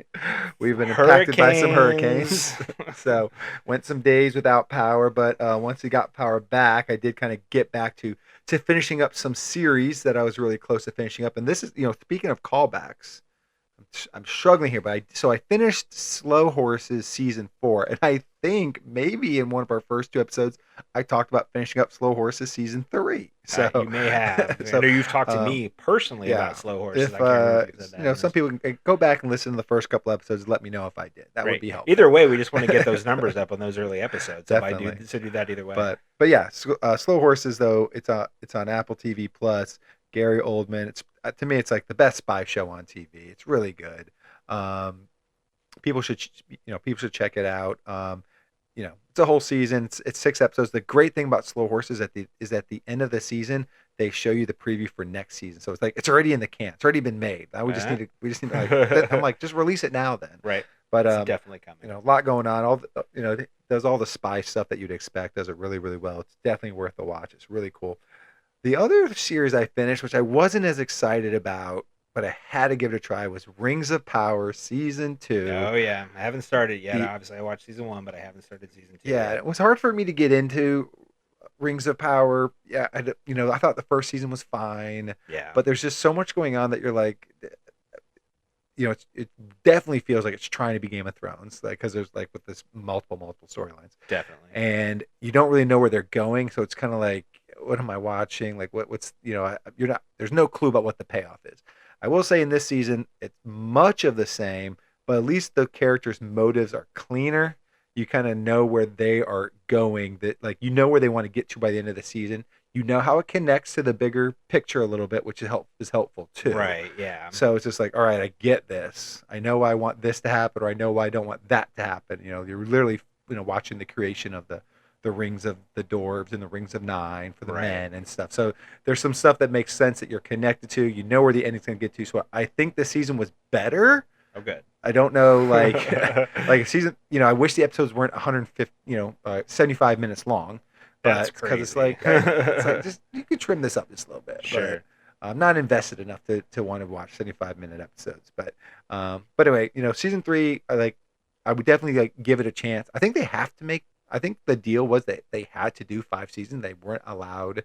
We've been impacted by some hurricanes. So went some days without power, but once we got power back, I did kind of get back to finishing up some series that I was really close to finishing up. And this is, speaking of callbacks, I'm struggling here, but I finished Slow Horses season 4, and I think maybe in one of our first 2 episodes I talked about finishing up Slow Horses season 3. So you may have. so, I know you've talked to me personally about Slow Horses. If I can't remember if you said that. some people can go back and listen to the first couple episodes and let me know if I did. That would be helpful. Either way, we just want to get those numbers up on those early episodes. Definitely. So do that either way. But yeah, Slow Horses though it's on Apple TV Plus. Gary Oldman. It's to me it's like the best spy show on TV. It's really good. People should check it out. It's a whole season. It's 6 episodes. The great thing about Slow Horses is at the end of the season they show you the preview for next season. So it's like it's already in the can. It's already been made. Now we just need to I'm like just release it now then. Right. But it's definitely coming. A lot going on. Does all the spy stuff that you'd expect. Does it really really well. It's definitely worth a watch. It's really cool. The other series I finished, which I wasn't as excited about, but I had to give it a try, was Rings of Power season 2. Oh yeah, I haven't started yet. Obviously, I watched season 1, but I haven't started season 2. Yeah, yet. it was hard for me to get into Rings of Power. Yeah, I thought the first season was fine. Yeah, but there's just so much going on that you're like, it definitely feels like it's trying to be Game of Thrones, like because there's like with this multiple storylines. Definitely. And you don't really know where they're going, so it's kind of like, what am I watching? Like what's you're not. There's no clue about what the payoff is. I will say in this season, it's much of the same, but at least the characters' motives are cleaner. You kind of know where they are going. That like where they want to get to by the end of the season. You know how it connects to the bigger picture a little bit, which is helpful too. Right. Yeah. So it's just like, all right, I get this. I know I want this to happen, or I know I don't want that to happen. You're literally watching the creation of the rings of the dwarves and the rings of 9 for the men and stuff. So there's some stuff that makes sense that you're connected to. You know where the ending's going to get to. So I think this season was better. Oh, good. I don't know, like season. I wish the episodes weren't 150, 75 minutes long. That's but because it's crazy. like just you could trim this up just a little bit. Sure. But I'm not invested enough to want to watch 75-minute episodes. But anyway, season 3, I would definitely give it a chance. I think they have to make. I think the deal was that they had to do 5 seasons. They weren't allowed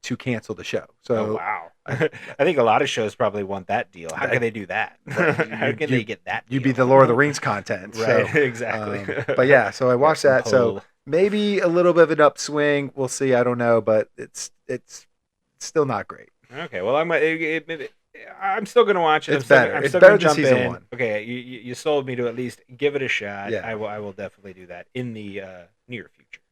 to cancel the show. So Oh wow! I think a lot of shows probably want that deal. How can they do that? How can they get that? You'd be deal? the Lord of the Rings content, right? So, Exactly. but yeah, so I watched some that. So pull. maybe a little bit of an upswing. We'll see. I don't know, but it's still not great. Okay, well I'm still gonna watch it. It's better. I'm It's still better gonna than jump season in. 1. Okay, you sold me to at least give it a shot. Yeah. I will definitely do that in the near future.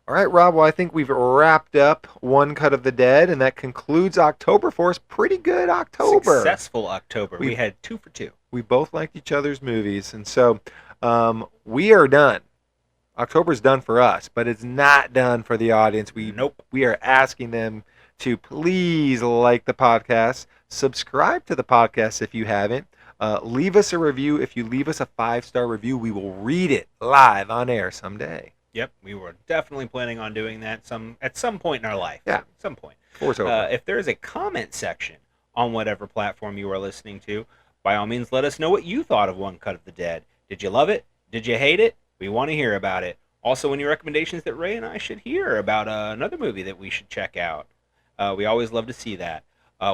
All right, Rob. Well, I think we've wrapped up One Cut of the Dead, and that concludes October for us. Pretty good October. Successful October. We had 2 for 2. We both liked each other's movies, and so we are done. October's done for us, but it's not done for the audience. Nope. We are asking them to please like the podcast, subscribe to the podcast if you haven't, leave us a review. If you leave us a 5-star review, we will read it live on air someday. Yep, we were definitely planning on doing that at some point in our life. Yeah. At some point. Over. If there is a comment section on whatever platform you are listening to, by all means, let us know what you thought of One Cut of the Dead. Did you love it? Did you hate it? We want to hear about it. Also, any recommendations that Ray and I should hear about another movie that we should check out. We always love to see that.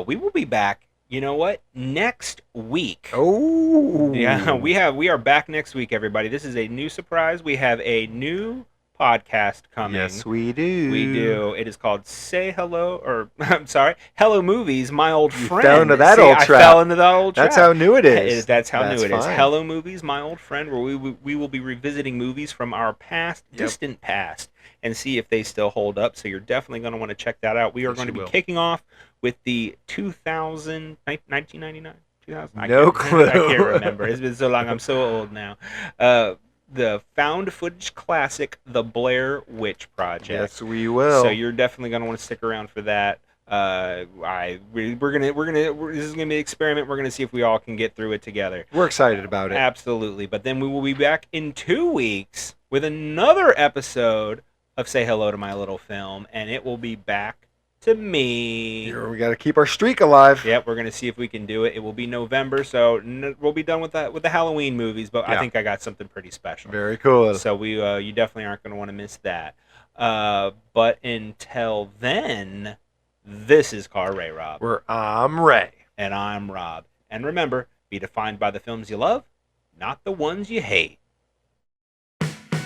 We will be back. You know what? Next week. Oh. Yeah, we are back next week, everybody. This is a new surprise. We have a new podcast coming. Yes, we do. We do. It is called Say Hello, or I'm sorry, Hello Movies, My Old Friend. Fell into that See, old I trap. fell into that old trap. That's how new it is. That's how new it is. Fine. Hello Movies, My Old Friend, where we will be revisiting movies from our past, distant past, and see if they still hold up. So you're definitely going to want to check that out. We are going to be kicking off with the 1999? 2000? No clue. I can't remember. It's been so long. I'm so old now. The found footage classic, The Blair Witch Project. Yes, we will. So you're definitely going to want to stick around for that. This is gonna be an experiment. We're gonna see if we all can get through it together. We're excited about it. Absolutely. But then we will be back in 2 weeks with another episode of Say Hello to My Little Film, and it will be back to me. We got to keep our streak alive. Yep, we're gonna see if we can do it. It will be November, so we'll be done with the Halloween movies. But I think I got something pretty special. Very cool. So you definitely aren't gonna want to miss that. But until then, this is Car Ray Rob. Where I'm Ray. And I'm Rob. And remember, be defined by the films you love, not the ones you hate.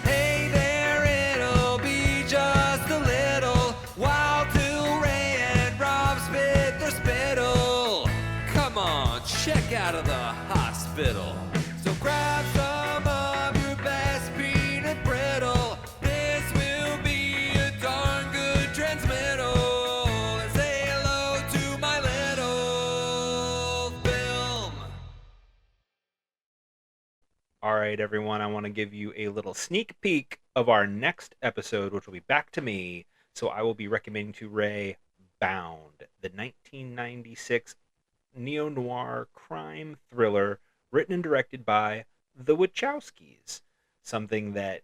Hey there, it'll be just a little while till Ray and Rob spit their spittle. Come on, check out of the hospital. So grab some of your best peanut brittle. This will be a darn good transmittal. And say hello to my little film. All right, everyone, I want to give you a little sneak peek of our next episode, which will be back to me. So I will be recommending to Ray Bound, the 1996 neo-noir crime thriller written and directed by the Wachowskis. Something that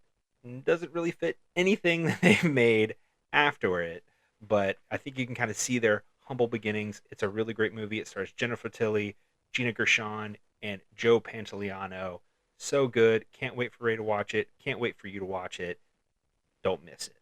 doesn't really fit anything that they've made after it, but I think you can kind of see their humble beginnings. It's a really great movie. It stars Jennifer Tilly, Gina Gershon, and Joe Pantoliano. So good. Can't wait for Ray to watch it. Can't wait for you to watch it. Don't miss it.